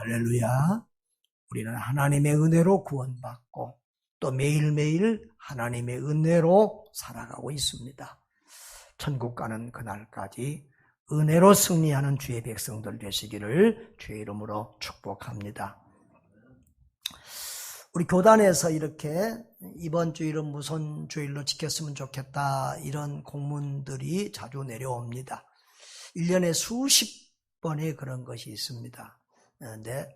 할렐루야. 우리는 하나님의 은혜로 구원받고 또 매일매일 하나님의 은혜로 살아가고 있습니다. 천국 가는 그날까지 은혜로 승리하는 주의 백성들 되시기를 주의 이름으로 축복합니다. 우리 교단에서 이렇게 이번 주일은 무슨 주일로 지켰으면 좋겠다 이런 공문들이 자주 내려옵니다. 1년에 수십 번의 그런 것이 있습니다. 그런데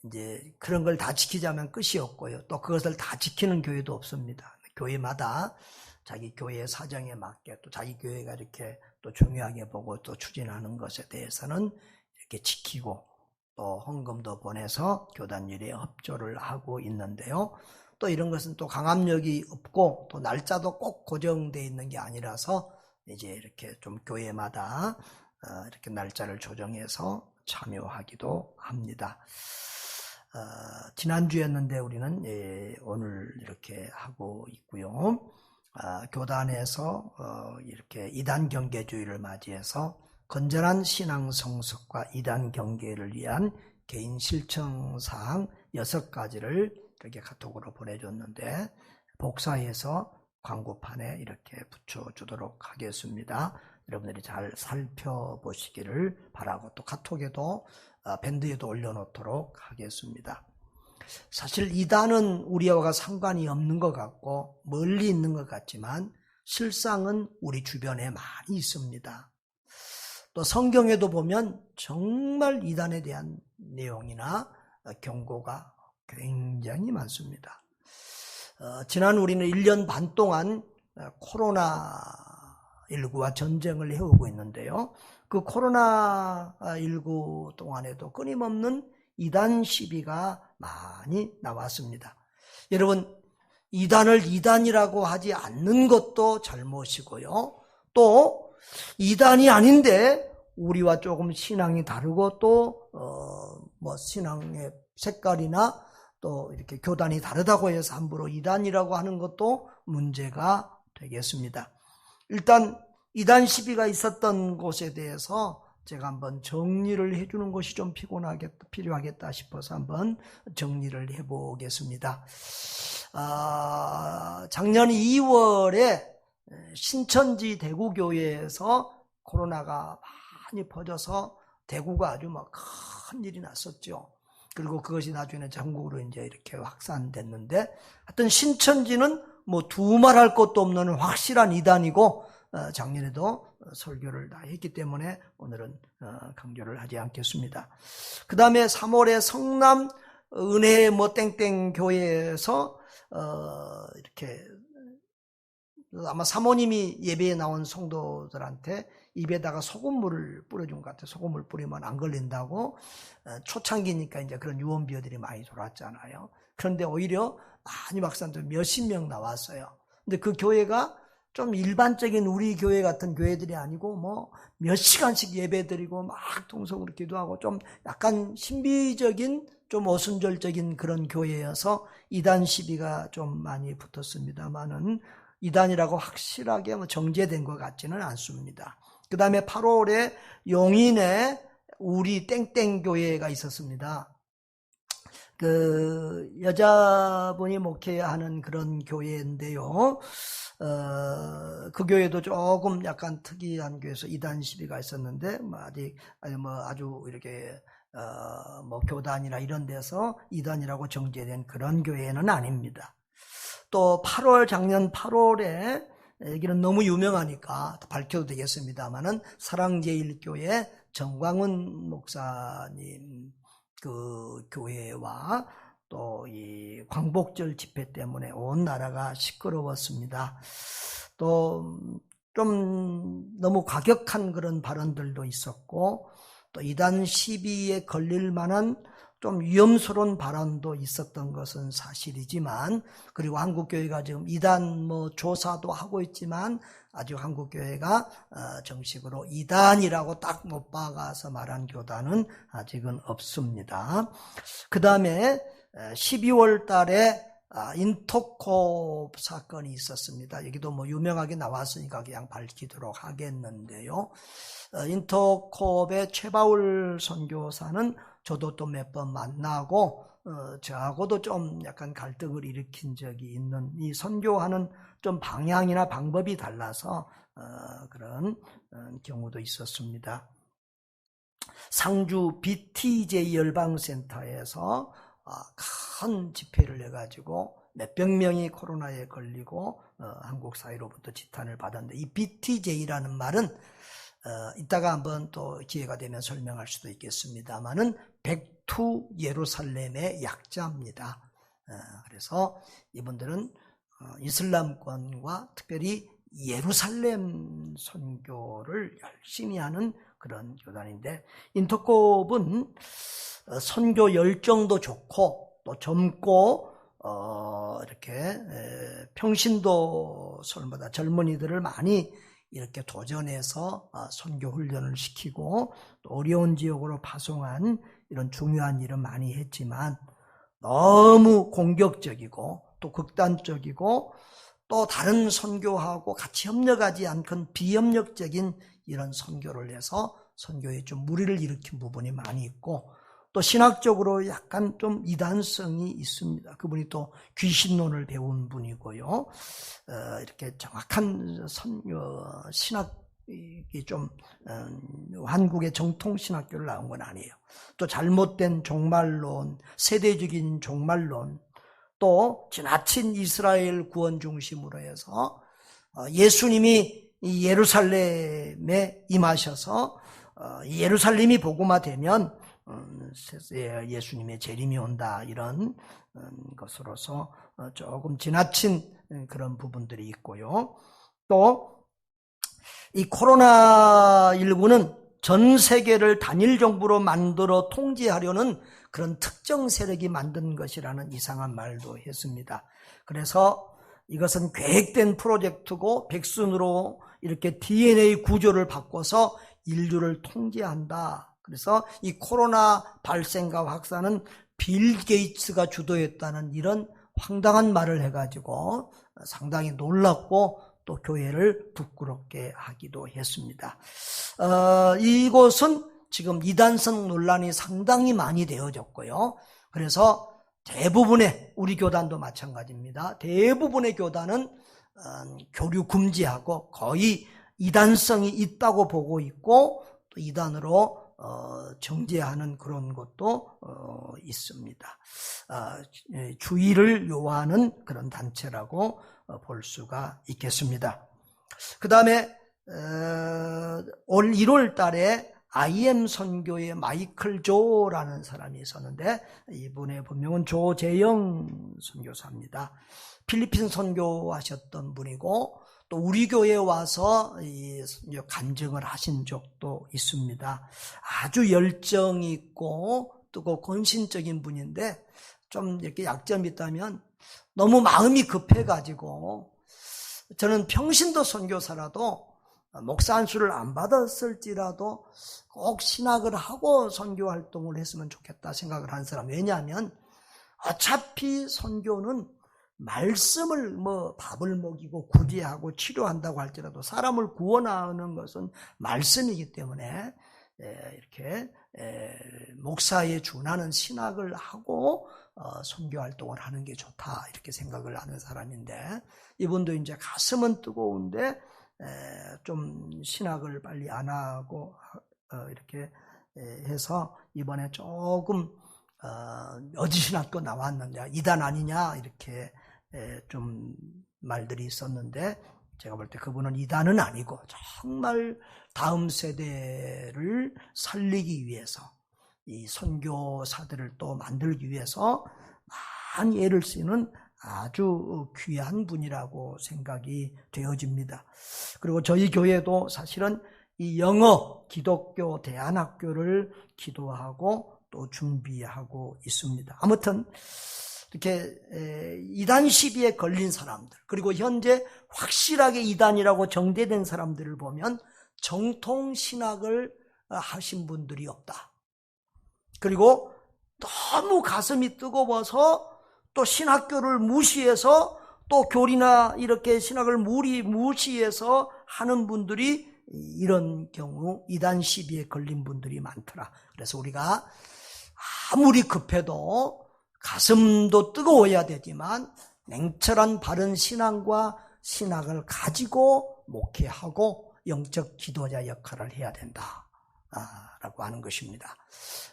이제 그런 걸 다 지키자면 끝이 없고요. 또 그것을 다 지키는 교회도 없습니다. 교회마다 자기 교회의 사정에 맞게 또 자기 교회가 이렇게 또 중요하게 보고 또 추진하는 것에 대해서는 이렇게 지키고 또 헌금도 보내서 교단 일에 협조를 하고 있는데요. 또 이런 것은 또 강압력이 없고 또 날짜도 꼭 고정되어 있는 게 아니라서 이제 이렇게 좀 교회마다 이렇게 날짜를 조정해서 참여하기도 합니다. 지난주였는데 우리는 오늘 이렇게 하고 있고요. 교단에서 이렇게 이단 경계주의를 맞이해서 건전한 신앙 성숙과 이단 경계를 위한 개인 실천사항 6가지를 이렇게 카톡으로 보내줬는데 복사해서 광고판에 이렇게 붙여주도록 하겠습니다. 여러분들이 잘 살펴보시기를 바라고 또 카톡에도 밴드에도 올려놓도록 하겠습니다. 사실 이단은 우리와 상관이 없는 것 같고 멀리 있는 것 같지만 실상은 우리 주변에 많이 있습니다. 또 성경에도 보면 정말 이단에 대한 내용이나 경고가 굉장히 많습니다. 지난 우리는 1년 반 동안 코로나19와 전쟁을 해오고 있는데요. 그 코로나19 동안에도 끊임없는 이단 시비가 많이 나왔습니다. 여러분, 이단을 이단이라고 하지 않는 것도 잘못이고요. 또 이단이 아닌데 우리와 조금 신앙이 다르고 또 신앙의 색깔이나 또 이렇게 교단이 다르다고 해서 함부로 이단이라고 하는 것도 문제가 되겠습니다. 일단 이단 시비가 있었던 곳에 대해서 제가 한번 정리를 해주는 것이 좀 필요하겠다 싶어서 한번 정리를 해보겠습니다. 작년 2월에 신천지 대구교회에서 코로나가 많이 퍼져서 대구가 아주 큰 일이 났었죠. 그리고 그것이 나중에 전국으로 이제 이렇게 확산됐는데, 하여튼 신천지는 두말할 것도 없는 확실한 이단이고, 작년에도 설교를 다 했기 때문에 오늘은 강조를 하지 않겠습니다. 그 다음에 3월에 성남 은혜 땡땡 교회에서 이렇게 아마 사모님이 예배에 나온 성도들한테 입에다가 소금물을 뿌려준 것 같아요. 소금물 뿌리면 안 걸린다고. 초창기니까 이제 그런 유언비어들이 많이 돌았잖아요. 그런데 오히려 많이 박사님들 몇십 명 나왔어요. 근데 그 교회가 좀 일반적인 우리 교회 같은 교회들이 아니고 몇 시간씩 예배드리고 막 통성으로 기도하고 좀 약간 신비적인 좀 오순절적인 그런 교회여서 이단 시비가 좀 많이 붙었습니다만은 이단이라고 확실하게 정제된 것 같지는 않습니다. 그 다음에 8월에 용인에 우리 땡땡 교회가 있었습니다. 그 여자분이 목회하는 그런 교회인데요. 그 교회도 조금 약간 특이한 교회에서 이단 시비가 있었는데 아주 이렇게 교단이나 이런 데서 이단이라고 정제된 그런 교회는 아닙니다. 또 작년 8월에 여기는 너무 유명하니까 밝혀도 되겠습니다만은 사랑제일교회 정광훈 목사님 그 교회와 또 이 광복절 집회 때문에 온 나라가 시끄러웠습니다. 또 좀 너무 과격한 그런 발언들도 있었고 또 이단 시비에 걸릴 만한 좀 위험스러운 발언도 있었던 것은 사실이지만, 그리고 한국교회가 지금 이단 조사도 하고 있지만 아직 한국교회가 정식으로 이단이라고 딱 못 박아서 말한 교단은 아직은 없습니다. 그 다음에 12월 달에 인터콥 사건이 있었습니다. 여기도 유명하게 나왔으니까 그냥 밝히도록 하겠는데요. 인터콥의 최바울 선교사는 저도 또 몇 번 만나고 저하고도 좀 약간 갈등을 일으킨 적이 있는, 이 선교하는 좀 방향이나 방법이 달라서 그런 경우도 있었습니다. 상주 BTJ 열방센터에서 큰 집회를 해가지고 몇백 명이 코로나에 걸리고 한국 사회로부터 지탄을 받았는데, 이 BTJ라는 말은 이따가 한번 또 기회가 되면 설명할 수도 있겠습니다만은 백투 예루살렘의 약자입니다. 그래서 이분들은 이슬람권과 특별히 예루살렘 선교를 열심히 하는 그런 교단인데, 인터콥은 선교 열정도 좋고 또 젊고 이렇게 평신도설보다 젊은이들을 많이 이렇게 도전해서 선교 훈련을 시키고 또 어려운 지역으로 파송한 이런 중요한 일은 많이 했지만, 너무 공격적이고 또 극단적이고 또 다른 선교하고 같이 협력하지 않건 비협력적인 이런 선교를 해서 선교에 좀 무리를 일으킨 부분이 많이 있고, 또 신학적으로 약간 좀 이단성이 있습니다. 그분이 또 귀신론을 배운 분이고요. 이렇게 정확한 신학이 좀 한국의 정통 신학교를 나온 건 아니에요. 또 잘못된 종말론, 세대적인 종말론, 또 지나친 이스라엘 구원 중심으로 해서 예수님이 이 예루살렘에 임하셔서 예루살렘이 복음화되면 예수님의 재림이 온다, 이런 것으로서 조금 지나친 그런 부분들이 있고요. 또 이 코로나19는 전 세계를 단일 정부로 만들어 통제하려는 그런 특정 세력이 만든 것이라는 이상한 말도 했습니다. 그래서 이것은 계획된 프로젝트고 백순으로 이렇게 DNA 구조를 바꿔서 인류를 통제한다. 그래서 이 코로나 발생과 확산은 빌 게이츠가 주도했다는 이런 황당한 말을 해가지고 상당히 놀랐고 또 교회를 부끄럽게 하기도 했습니다. 이곳은 지금 이단성 논란이 상당히 많이 되어졌고요. 그래서 대부분의, 우리 교단도 마찬가지입니다. 대부분의 교단은 교류 금지하고 거의 이단성이 있다고 보고 있고 또 이단으로 정죄하는 그런 것도 있습니다. 주의를 요하는 그런 단체라고 볼 수가 있겠습니다. 그 다음에 올 1월 달에 IM 선교의 마이클 조라는 사람이 있었는데, 이분의 본명은 조재영 선교사입니다. 필리핀 선교하셨던 분이고 또 우리 교회에 와서 간증을 하신 적도 있습니다. 아주 열정이 있고 또 헌신적인 분인데, 좀 이렇게 약점이 있다면 너무 마음이 급해가지고, 저는 평신도 선교사라도 목사 안수를 안 받았을지라도 꼭 신학을 하고 선교 활동을 했으면 좋겠다 생각을 한 사람. 왜냐하면 어차피 선교는 말씀을 밥을 먹이고 구제하고 치료한다고 할지라도 사람을 구원하는 것은 말씀이기 때문에 이렇게 목사에 준하는 신학을 하고 선교 활동을 하는 게 좋다, 이렇게 생각을 하는 사람인데, 이분도 이제 가슴은 뜨거운데 좀 신학을 빨리 안 하고 이렇게 해서 이번에 조금 어지신학도 나왔는데 이단 아니냐 이렇게 좀 말들이 있었는데, 제가 볼 때 그분은 이단은 아니고 정말 다음 세대를 살리기 위해서, 이 선교사들을 또 만들기 위해서 많이 애를 쓰는 아주 귀한 분이라고 생각이 되어집니다. 그리고 저희 교회도 사실은 이 영어 기독교 대안학교를 기도하고 또 준비하고 있습니다. 아무튼 이렇게 이단 시비에 걸린 사람들, 그리고 현재 확실하게 이단이라고 정죄된 사람들을 보면 정통 신학을 하신 분들이 없다. 그리고 너무 가슴이 뜨거워서 또 신학교를 무시해서 또 교리나 이렇게 신학을 무시해서 하는 분들이, 이런 경우 이단 시비에 걸린 분들이 많더라. 그래서 우리가 아무리 급해도 가슴도 뜨거워야 되지만 냉철한 바른 신앙과 신학을 가지고 목회하고 영적 지도자 역할을 해야 된다 라고 하는 것입니다.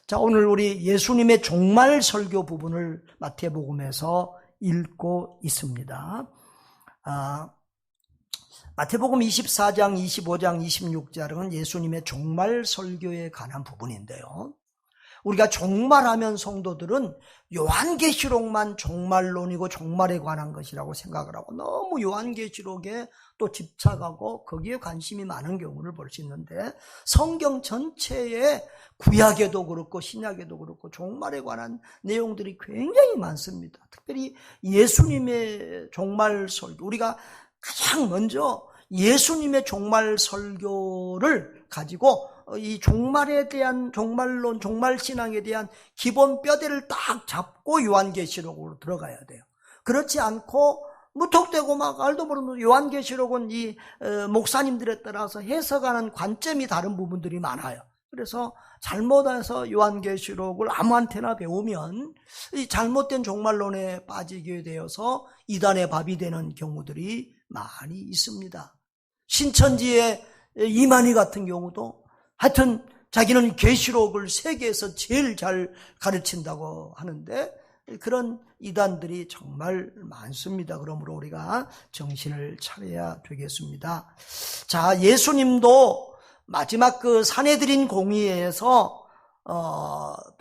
자, 오늘 우리 예수님의 종말 설교 부분을 마태복음에서 읽고 있습니다. 마태복음 24장, 25장, 26장은 예수님의 종말 설교에 관한 부분인데요. 우리가 종말하면 성도들은 요한계시록만 종말론이고 종말에 관한 것이라고 생각을 하고 너무 요한계시록에 또 집착하고 거기에 관심이 많은 경우를 볼 수 있는데, 성경 전체에 구약에도 그렇고 신약에도 그렇고 종말에 관한 내용들이 굉장히 많습니다. 특별히 예수님의 종말 설교, 우리가 가장 먼저 예수님의 종말 설교를 가지고 이 종말에 대한 종말론, 종말신앙에 대한 기본 뼈대를 딱 잡고 요한계시록으로 들어가야 돼요. 그렇지 않고 무턱대고 막 알도 모르는 요한계시록은 이 목사님들에 따라서 해석하는 관점이 다른 부분들이 많아요. 그래서 잘못해서 요한계시록을 아무한테나 배우면 이 잘못된 종말론에 빠지게 되어서 이단의 밥이 되는 경우들이 많이 있습니다. 신천지의 이만희 같은 경우도 하여튼 자기는 계시록을 세계에서 제일 잘 가르친다고 하는데, 그런 이단들이 정말 많습니다. 그러므로 우리가 정신을 차려야 되겠습니다. 자, 예수님도 마지막 그 산헤드린 공의회에서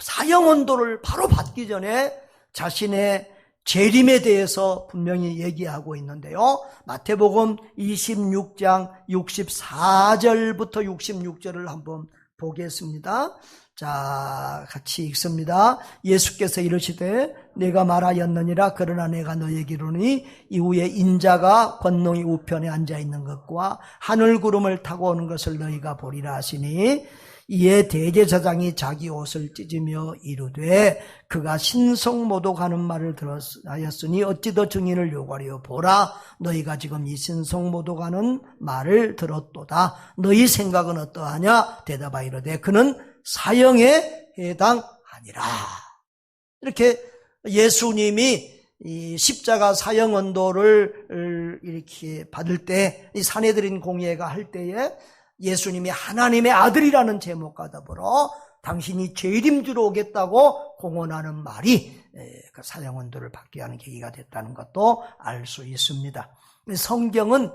사형언도를 바로 받기 전에 자신의 재림에 대해서 분명히 얘기하고 있는데요. 마태복음 26장 64절부터 66절을 한번 보겠습니다. 자, 같이 읽습니다. 예수께서 이르시되 내가 말하였느니라. 그러나 내가 너에게 이르노니 이후에 인자가 권능이 우편에 앉아있는 것과 하늘 구름을 타고 오는 것을 너희가 보리라 하시니, 이에 대제사장이 자기 옷을 찢으며 이르되 그가 신성모독하는 말을 들었으니 어찌 더 증인을 요구하리요. 보라, 너희가 지금 이 신성모독하는 말을 들었도다. 너희 생각은 어떠하냐? 대답하이르되 그는 사형에 해당하니라. 이렇게 예수님이 이 십자가 사형언도를 이렇게 받을 때, 이 산헤드린 공회가 할 때에 예수님이 하나님의 아들이라는 제목과 더불어 당신이 재림주로 오겠다고 공언하는 말이 그 사형언도를 받게 하는 계기가 됐다는 것도 알 수 있습니다. 성경은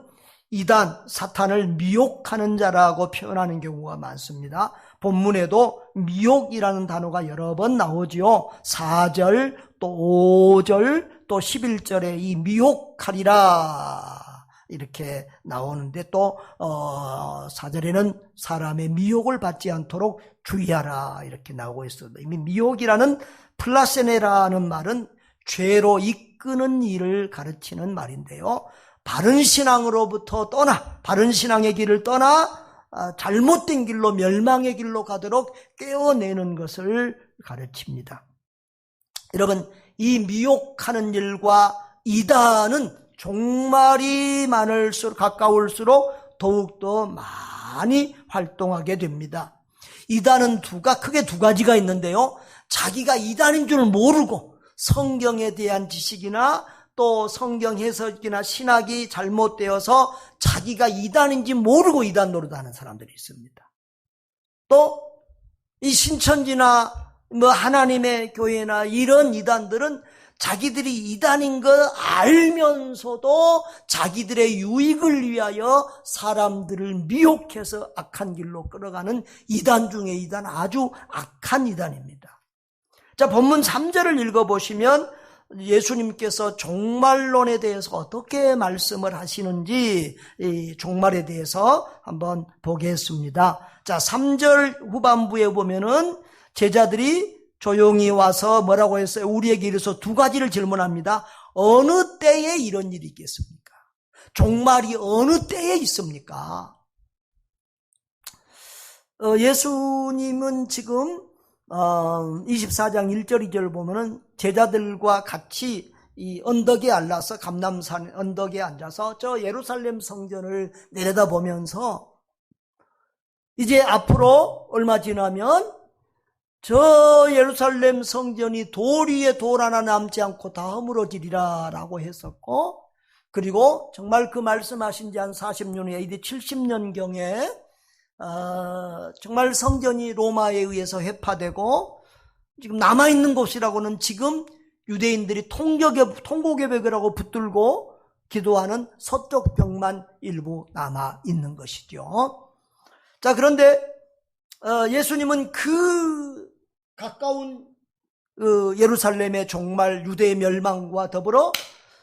이단, 사탄을 미혹하는 자라고 표현하는 경우가 많습니다. 본문에도 미혹이라는 단어가 여러 번 나오지요. 4절, 또 5절, 또 11절에 이 미혹하리라 이렇게 나오는데, 또 4절에는 사람의 미혹을 받지 않도록 주의하라 이렇게 나오고 있습니다. 이미 미혹이라는 플라세네라는 말은 죄로 이끄는 일을 가르치는 말인데요. 바른 신앙으로부터 떠나, 바른 신앙의 길을 떠나 잘못된 길로, 멸망의 길로 가도록 깨어내는 것을 가르칩니다. 여러분, 이 미혹하는 일과 이단은 종말이 많을수록, 가까울수록 더욱더 많이 활동하게 됩니다. 이단은 크게 두 가지가 있는데요. 자기가 이단인 줄 모르고 성경에 대한 지식이나 또 성경 해석이나 신학이 잘못되어서 자기가 이단인지 모르고 이단 노릇하는 사람들이 있습니다. 또 이 신천지나 하나님의 교회나 이런 이단들은 자기들이 이단인 거 알면서도 자기들의 유익을 위하여 사람들을 미혹해서 악한 길로 끌어가는 이단 중에 이단, 아주 악한 이단입니다. 자, 본문 3절을 읽어보시면 예수님께서 종말론에 대해서 어떻게 말씀을 하시는지, 이 종말에 대해서 한번 보겠습니다. 자, 3절 후반부에 보면은 제자들이 조용히 와서 뭐라고 했어요? 우리에게 이르서 두 가지를 질문합니다. 어느 때에 이런 일이 있겠습니까? 종말이 어느 때에 있습니까? 예수님은 지금 24장 1절 2절을 보면은 제자들과 같이 이 언덕에 앉아서, 감람산 언덕에 앉아서 저 예루살렘 성전을 내려다보면서 이제 앞으로 얼마 지나면 저 예루살렘 성전이 돌 위에 돌 하나 남지 않고 다 허물어지리라 라고 했었고, 그리고 정말 그 말씀하신 지 한 40년, AD 70년경에 정말 성전이 로마에 의해서 회파되고 지금 남아있는 곳이라고는 지금 유대인들이 통곡의벽이라고 붙들고 기도하는 서쪽 벽만 일부 남아있는 것이죠. 자, 그런데 예수님은 그 가까운 예루살렘의 종말, 유대의 멸망과 더불어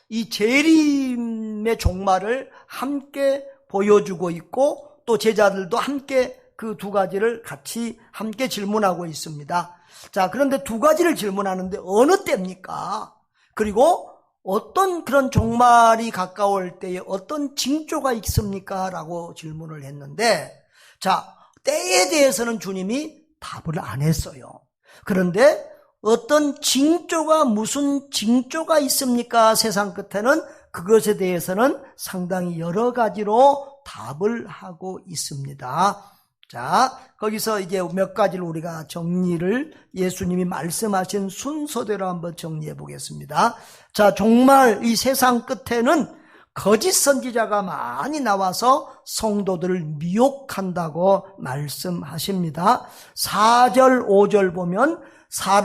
이 재림의 종말을 함께 보여주고 있고, 또 제자들도 함께 그 두 가지를 같이 함께 질문하고 있습니다. 자, 그런데 두 가지를 질문하는데 어느 때입니까? 그리고 어떤 그런 종말이 가까울 때에 어떤 징조가 있습니까? 라고 질문을 했는데, 자, 때에 대해서는 주님이 답을 안 했어요. 그런데 어떤 징조가, 무슨 징조가 있습니까? 세상 끝에는 그것에 대해서는 상당히 여러 가지로 답을 하고 있습니다. 자, 거기서 이제 몇 가지를 우리가 정리를, 예수님이 말씀하신 순서대로 한번 정리해 보겠습니다. 자, 정말 이 세상 끝에는 거짓 선지자가 많이 나와서 성도들을 미혹한다고 말씀하십니다. 4절, 5절 보면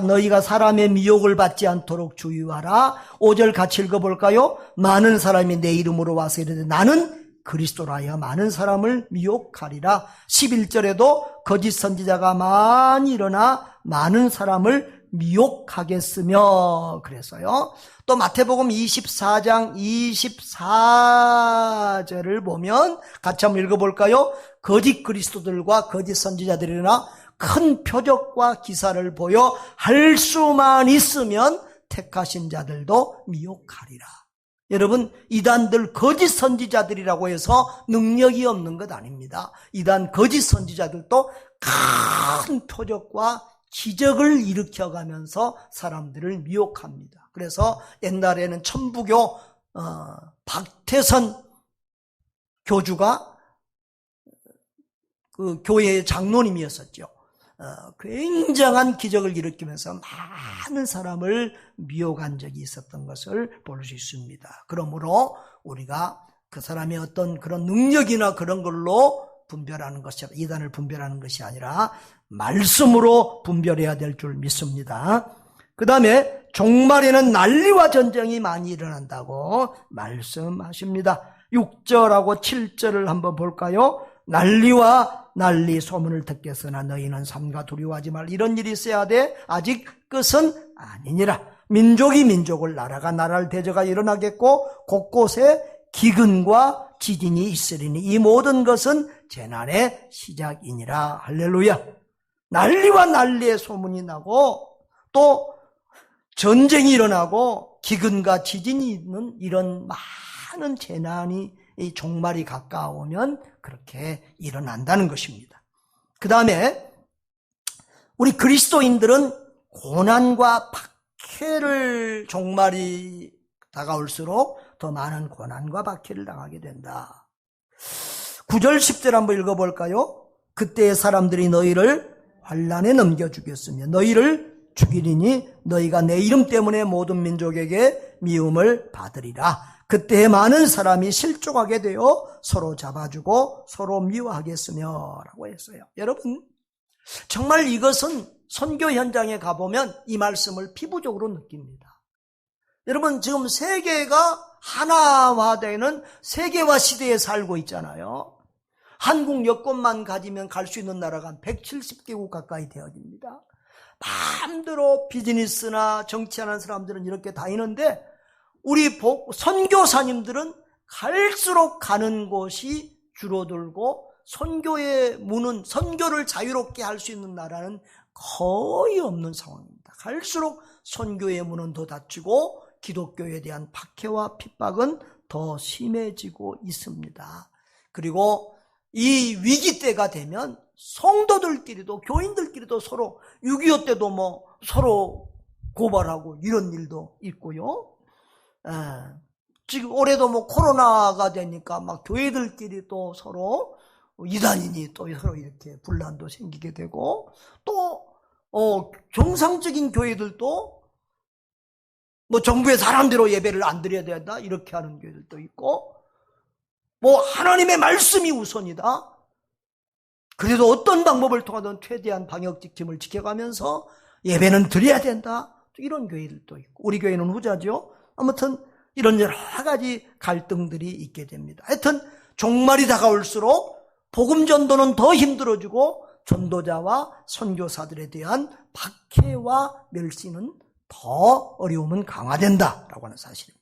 너희가 사람의 미혹을 받지 않도록 주의하라. 5절 같이 읽어볼까요? 많은 사람이 내 이름으로 와서 이르되 나는 그리스도라 하여 많은 사람을 미혹하리라. 11절에도 거짓 선지자가 많이 일어나 많은 사람을 미혹하겠으며 그래서요. 또 마태복음 24장 24절을 보면 같이 한번 읽어볼까요? 거짓 그리스도들과 거짓 선지자들이나 큰 표적과 기사를 보여 할 수만 있으면 택하신 자들도 미혹하리라. 여러분, 이단들 거짓 선지자들이라고 해서 능력이 없는 것 아닙니다. 이단 거짓 선지자들도 큰 표적과 기적을 일으켜가면서 사람들을 미혹합니다. 그래서 옛날에는 천부교 박태선 교주가 그 교회의 장로님이었었죠. 굉장한 기적을 일으키면서 많은 사람을 미혹한 적이 있었던 것을 볼 수 있습니다. 그러므로 우리가 그 사람의 어떤 그런 능력이나 그런 걸로 분별하는 것이, 이단을 분별하는 것이 아니라 말씀으로 분별해야 될 줄 믿습니다. 그 다음에 종말에는 난리와 전쟁이 많이 일어난다고 말씀하십니다. 6절하고 7절을 한번 볼까요? 난리와 난리 소문을 듣겠으나 너희는 삼가 두려워하지 말. 이런 일이 있어야 돼. 아직 끝은 아니니라. 민족이 민족을, 나라가 나라를 대적하 일어나겠고 곳곳에 기근과 지진이 있으리니 이 모든 것은 재난의 시작이니라. 할렐루야. 난리와 난리의 소문이 나고 또 전쟁이 일어나고 기근과 지진이 있는 이런 많은 재난이, 이 종말이 가까우면 그렇게 일어난다는 것입니다. 그 다음에 우리 그리스도인들은 고난과 박해를, 종말이 다가올수록 더 많은 고난과 박해를 당하게 된다. 9절 10절 한번 읽어볼까요? 그때의 사람들이 너희를 환난에 넘겨주겠으며 너희를 죽이리니 너희가 내 이름 때문에 모든 민족에게 미움을 받으리라. 그때 많은 사람이 실족하게 되어 서로 잡아주고 서로 미워하겠으며 라고 했어요. 여러분, 정말 이것은 선교 현장에 가보면 이 말씀을 피부적으로 느낍니다. 여러분, 지금 세계가 하나화되는 세계화 시대에 살고 있잖아요. 한국 여권만 가지면 갈 수 있는 나라가 한 170개국 가까이 되어집니다. 마음대로 비즈니스나 정치하는 사람들은 이렇게 다니는데 우리 선교사님들은 갈수록 가는 곳이 줄어들고 선교의 문은, 선교를 자유롭게 할 수 있는 나라는 거의 없는 상황입니다. 갈수록 선교의 문은 더 닫히고 기독교에 대한 박해와 핍박은 더 심해지고 있습니다. 그리고 이 위기 때가 되면 성도들끼리도, 교인들끼리도 서로 6.25 때도 뭐 서로 고발하고 이런 일도 있고요. 지금 올해도 뭐 코로나가 되니까 막 교회들끼리 또 서로 이단이니 또 서로 이렇게 분란도 생기게 되고 또 정상적인 교회들도 뭐 정부의 사람대로 예배를 안 드려야 된다 이렇게 하는 교회들도 있고, 뭐 하나님의 말씀이 우선이다. 그래도 어떤 방법을 통하든 최대한 방역 지킴을 지켜가면서 예배는 드려야 된다. 이런 교회들도 있고, 우리 교회는 후자죠. 아무튼 이런 여러 가지 갈등들이 있게 됩니다. 하여튼 종말이 다가올수록 복음 전도는 더 힘들어지고 전도자와 선교사들에 대한 박해와 멸시는 더 어려움은 강화된다라고 하는 사실입니다.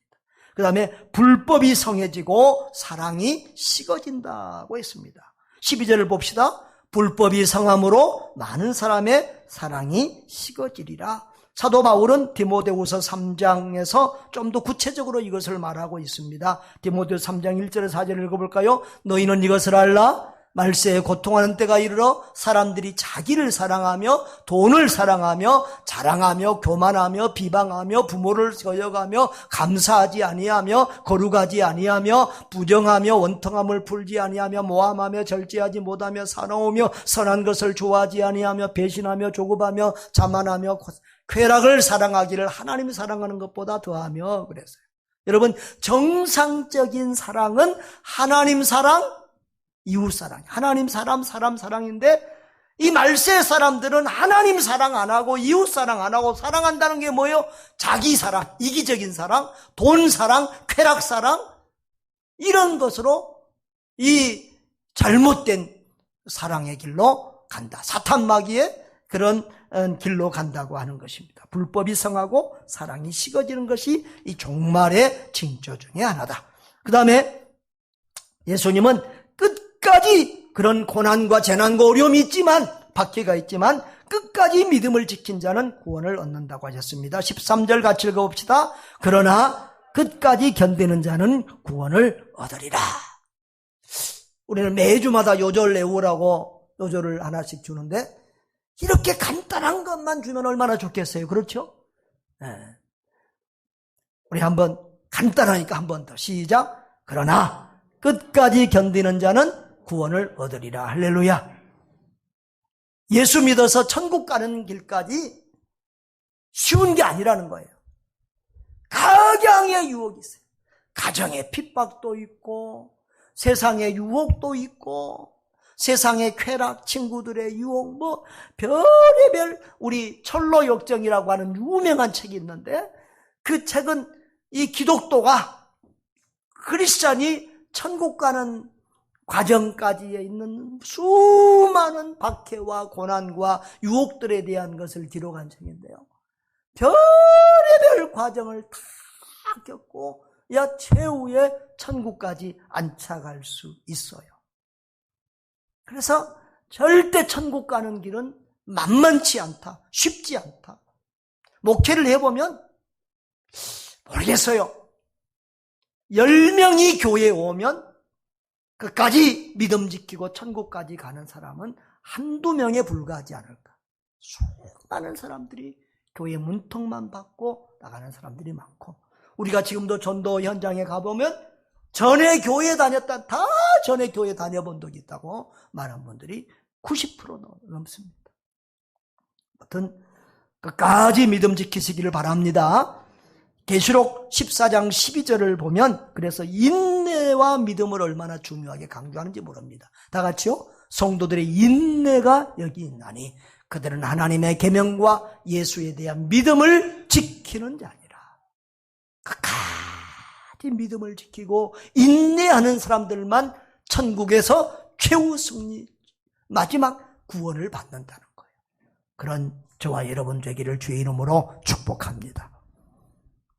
그 다음에 불법이 성해지고 사랑이 식어진다고 했습니다. 12절을 봅시다. 불법이 성함으로 많은 사람의 사랑이 식어지리라. 사도 바울은 디모데후서 3장에서 좀 더 구체적으로 이것을 말하고 있습니다. 디모데후서 3장 1절에서 4절을 읽어볼까요? 너희는 이것을 알라. 말세에 고통하는 때가 이르러 사람들이 자기를 사랑하며 돈을 사랑하며 자랑하며 교만하며 비방하며 부모를 거역하며 감사하지 아니하며 거룩하지 아니하며 부정하며 원통함을 풀지 아니하며 모함하며 절제하지 못하며 사나우며 선한 것을 좋아하지 아니하며 배신하며 조급하며 자만하며 쾌락을 사랑하기를 하나님 사랑하는 것보다 더하며 그랬어요. 여러분, 정상적인 사랑은 하나님 사랑, 이웃 사랑, 하나님 사람, 사람 사랑인데, 이 말세 사람들은 하나님 사랑 안 하고 이웃 사랑 안 하고 사랑한다는 게 뭐예요? 자기 사랑, 이기적인 사랑, 돈 사랑, 쾌락 사랑, 이런 것으로 이 잘못된 사랑의 길로 간다. 사탄 마귀의 그런 길로 간다고 하는 것입니다. 불법이 성하고 사랑이 식어지는 것이 이 종말의 징조 중에 하나다. 그 다음에 예수님은 끝까지 그런 고난과 재난과 어려움이 있지만, 박해가 있지만 끝까지 믿음을 지킨 자는 구원을 얻는다고 하셨습니다. 13절 같이 읽어봅시다. 그러나 끝까지 견디는 자는 구원을 얻으리라. 우리는 매주마다 요절 외우라고 요절을 하나씩 주는데, 이렇게 간단한 것만 주면 얼마나 좋겠어요. 그렇죠? 네. 우리 한번 간단하니까 한 번 더 시작. 그러나 끝까지 견디는 자는 구원을 얻으리라. 할렐루야. 예수 믿어서 천국 가는 길까지 쉬운 게 아니라는 거예요. 각양의 유혹이 있어요. 가정의 핍박도 있고, 세상의 유혹도 있고, 세상의 쾌락, 친구들의 유혹, 뭐 별의별, 우리 철로역정이라고 하는 유명한 책이 있는데, 그 책은 이 기독도가, 크리스찬이 천국 가는 과정까지에 있는 수많은 박해와 고난과 유혹들에 대한 것을 기록한 책인데요, 별의별 과정을 다 겪고 야 최후의 천국까지 안착할 수 있어요. 그래서 절대 천국 가는 길은 만만치 않다. 쉽지 않다. 목회를 해보면 모르겠어요. 10명이 교회에 오면 끝까지 믿음 지키고 천국까지 가는 사람은 한두 명에 불과하지 않을까. 수많은 사람들이 교회 문턱만 받고 나가는 사람들이 많고, 우리가 지금도 전도 현장에 가보면 전에 교회 다녔다, 다 전에 교회 다녀본 적이 있다고 말한 분들이 90% 넘습니다. 아무튼 끝까지 믿음 지키시기를 바랍니다. 계시록 14장 12절을 보면, 그래서 인내와 믿음을 얼마나 중요하게 강조하는지 모릅니다. 다 같이요. 성도들의 인내가 여기 있나니 그들은 하나님의 계명과 예수에 대한 믿음을 지키는 자니라. 끝까지 믿음을 지키고 인내하는 사람들만 천국에서 최후 승리, 마지막 구원을 받는다는 거예요. 그런 저와 여러분 되기를 주의 이름으로 축복합니다.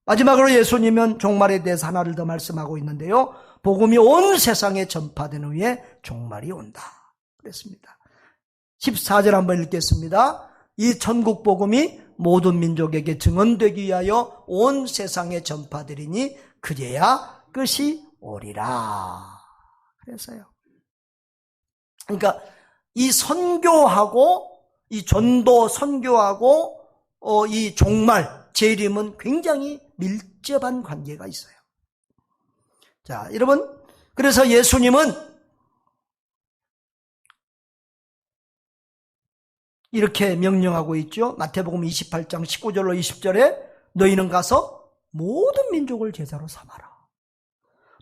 마지막으로 예수님은 종말에 대해서 하나를 더 말씀하고 있는데요, 복음이 온 세상에 전파된 후에 종말이 온다 그랬습니다. 14절 한번 읽겠습니다. 이 천국 복음이 모든 민족에게 증언되기 위하여 온 세상에 전파되리니 그제야 끝이 오리라 그랬어요. 그러니까 이 선교하고 이 전도 선교하고 이 종말 재림은 굉장히 밀접한 관계가 있어요. 자, 여러분, 그래서 예수님은 이렇게 명령하고 있죠. 마태복음 28장 19절로 20절에 너희는 가서 모든 민족을 제자로 삼아라.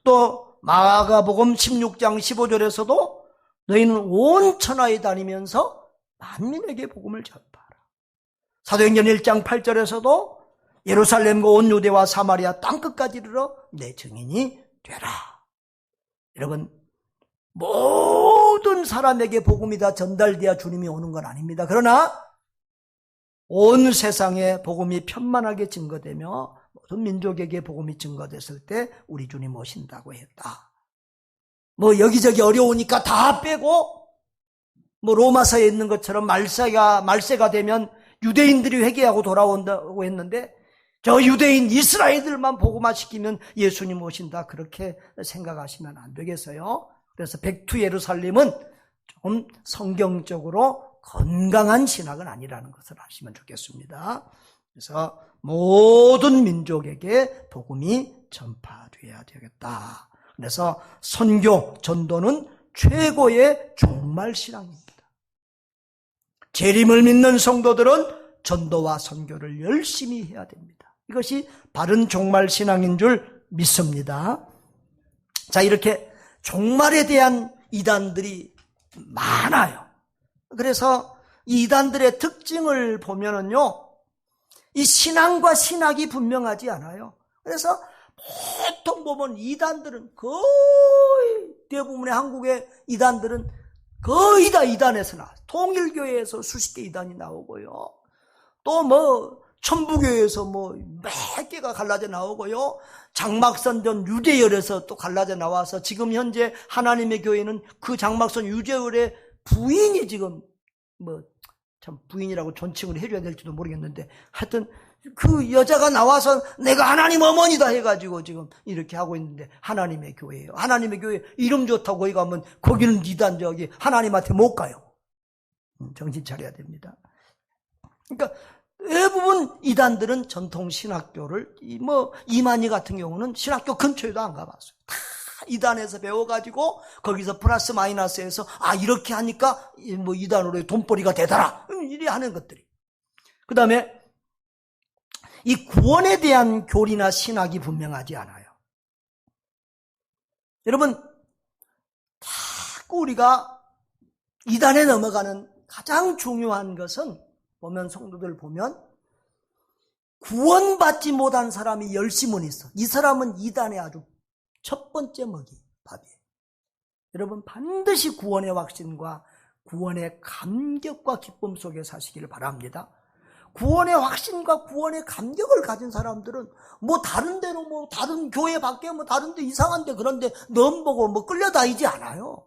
또 마가복음 16장 15절에서도 너희는 온 천하에 다니면서 만민에게 복음을 전파하라. 사도행전 1장 8절에서도 예루살렘과 온 유대와 사마리아 땅끝까지 이르러 내 증인이 되라. 여러분, 모든 사람에게 복음이 다 전달되어 주님이 오는 건 아닙니다. 그러나 온 세상에 복음이 편만하게 증거되며 모든 민족에게 복음이 증거됐을 때 우리 주님 오신다고 했다. 뭐 여기저기 어려우니까 다 빼고 뭐 로마서에 있는 것처럼 말세가 되면 유대인들이 회개하고 돌아온다고 했는데 저 유대인 이스라엘들만 복음화 시키면 예수님 오신다, 그렇게 생각하시면 안 되겠어요. 그래서 백투 예루살렘은 좀 성경적으로 건강한 신학은 아니라는 것을 아시면 좋겠습니다. 그래서 모든 민족에게 복음이 전파되어야 되겠다. 그래서 선교, 전도는 최고의 종말 신앙입니다. 재림을 믿는 성도들은 전도와 선교를 열심히 해야 됩니다. 이것이 바른 종말 신앙인 줄 믿습니다. 자, 이렇게 종말에 대한 이단들이 많아요. 그래서 이 이단들의 특징을 보면은요, 이 신앙과 신학이 분명하지 않아요. 그래서 보통 보면 이단들은 거의 대부분의 한국의 이단들은 거의 다 이단에서 나와요. 통일교회에서 수십 개 이단이 나오고요. 또 뭐 천부교회에서 뭐 몇 개가 갈라져 나오고요. 장막선전 유재열에서 또 갈라져 나와서 지금 현재 하나님의 교회는 그 장막선 유재열의 부인이 지금 뭐 참 부인이라고 존칭을 해줘야 될지도 모르겠는데 하여튼 그 여자가 나와서 내가 하나님 어머니다 해가지고 지금 이렇게 하고 있는데 하나님의 교회예요. 하나님의 교회 이름 좋다고 거기 가면 거기는 이단 저기 하나님한테 못 가요. 정신 차려야 됩니다. 그러니까 대부분 이단들은 전통 신학교를 뭐 이만희 같은 경우는 신학교 근처에도 안 가봤어요. 다 이단에서 배워가지고 거기서 플러스 마이너스해서 이렇게 하니까 뭐 이단으로의 돈벌이가 되더라 이리 하는 것들이. 그 다음에 이 구원에 대한 교리나 신학이 분명하지 않아요. 여러분, 자꾸 우리가 이단에 넘어가는 가장 중요한 것은 보면 성도들 보면 구원받지 못한 사람이 10심은 있어. 이 사람은 이단의 아주 첫 번째 밥이에요. 여러분, 반드시 구원의 확신과 구원의 감격과 기쁨 속에 사시기를 바랍니다. 구원의 확신과 구원의 감격을 가진 사람들은 뭐 다른 데로 뭐 다른 교회 밖에 뭐 다른 데 이상한 데 그런 데 넘보고 뭐 끌려다니지 않아요.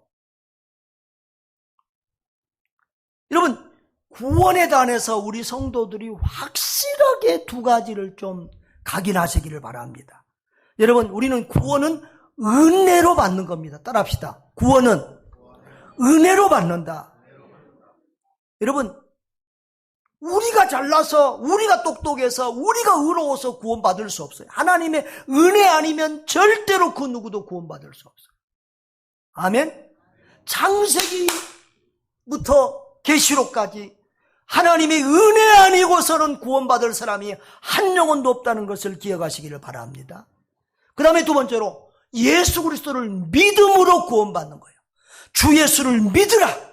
여러분, 구원에 관해서 우리 성도들이 확실하게 두 가지를 좀 각인하시기를 바랍니다. 여러분, 우리는 구원은 은혜로 받는 겁니다. 따라합시다. 구원은 은혜로 받는다. 여러분, 우리가 잘나서, 우리가 똑똑해서, 우리가 의로워서 구원받을 수 없어요. 하나님의 은혜 아니면 절대로 그 누구도 구원받을 수 없어요. 아멘? 창세기부터 계시록까지 하나님의 은혜 아니고서는 구원받을 사람이 한 영혼도 없다는 것을 기억하시기를 바랍니다. 그 다음에 두 번째로 예수 그리스도를 믿음으로 구원받는 거예요. 주 예수를 믿으라.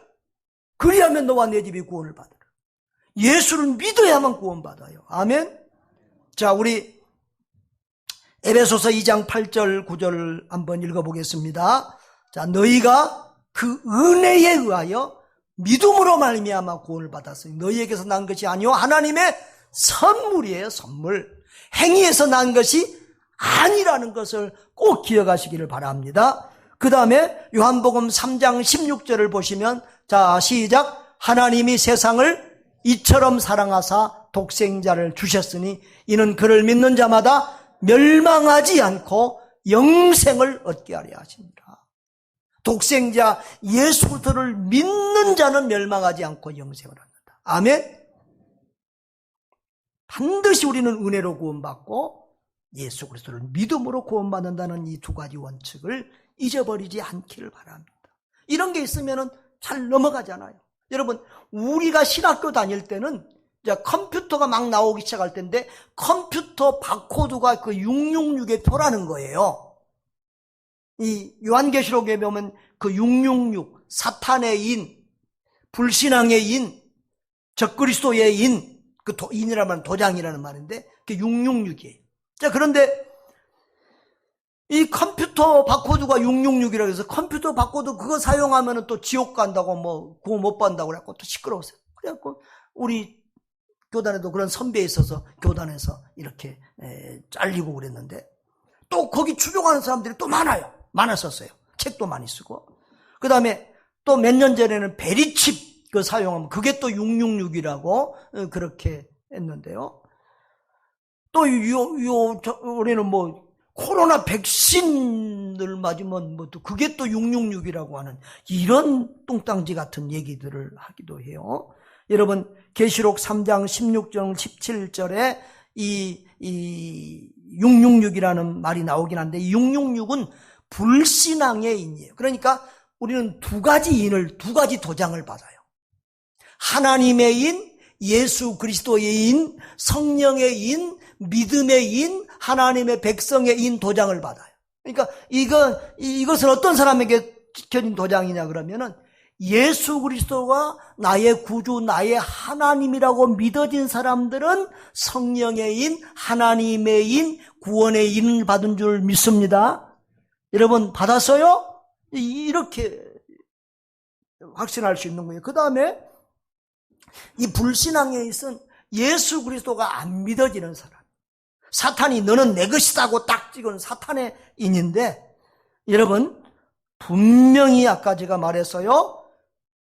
그리하면 너와 내 집이 구원을 받으라. 예수를 믿어야만 구원받아요. 아멘. 자, 우리 에베소서 2장 8절 9절을 한번 읽어보겠습니다. 자, 너희가 그 은혜에 의하여 믿음으로 말미암아 구원을 받았으니 너희에게서 난 것이 아니요 하나님의 선물이에요. 선물. 행위에서 난 것이 아니라는 것을 꼭 기억하시기를 바랍니다. 그 다음에 요한복음 3장 16절을 보시면, 자, 시작. 하나님이 세상을 이처럼 사랑하사 독생자를 주셨으니 이는 그를 믿는 자마다 멸망하지 않고 영생을 얻게 하려 하십니다. 독생자 예수 그리스도를 믿는 자는 멸망하지 않고 영생을 얻는다. 아멘. 반드시 우리는 은혜로 구원받고 예수 그리스도를 믿음으로 구원받는다는 이 두 가지 원칙을 잊어버리지 않기를 바랍니다. 이런 게 있으면 잘 넘어가잖아요. 여러분, 우리가 신학교 다닐 때는 이제 컴퓨터가 막 나오기 시작할 때인데 컴퓨터 바코드가 그 666의 표라는 거예요. 이 요한계시록에 보면 그 666, 사탄의 인, 불신앙의 인, 적그리스도의 인, 그 인이라는 말은 도장이라는 말인데 그게 666이에요. 자, 그런데 이 컴퓨터 바코드가 666이라고 해서 컴퓨터 바코드 그거 사용하면 또 지옥 간다고 뭐 구원 못 받는다고 그래갖고 또 시끄러웠어요. 그래갖고 우리 교단에도 그런 선배 있어서 교단에서 이렇게 잘리고 그랬는데 또 거기 추종하는 사람들이 또 많았었어요. 책도 많이 쓰고. 그 다음에 또 몇 년 전에는 베리칩 그 사용하면 그게 또 666이라고 그렇게 했는데요. 또 우리는 뭐 코로나 백신을 맞으면 뭐 또 그게 또 666이라고 하는 이런 뚱땅지 같은 얘기들을 하기도 해요. 여러분, 계시록 3장 16절 17절에 이 666이라는 말이 나오긴 한데 이 666은 불신앙의 인이에요. 그러니까 우리는 두 가지 도장을 받아요. 하나님의 인, 예수 그리스도의 인, 성령의 인, 믿음의 인, 하나님의 백성의 인 도장을 받아요. 그러니까 이것은 어떤 사람에게 지켜진 도장이냐 그러면은 예수 그리스도가 나의 구주, 나의 하나님이라고 믿어진 사람들은 성령의 인, 하나님의 인, 구원의 인을 받은 줄 믿습니다. 여러분 받았어요? 이렇게 확신할 수 있는 거예요. 그 다음에 이 불신앙의 인은 예수 그리스도가 안 믿어지는 사람. 사탄이 너는 내 것이다고 딱 찍은 사탄의 인인데 여러분 분명히 아까 제가 말했어요.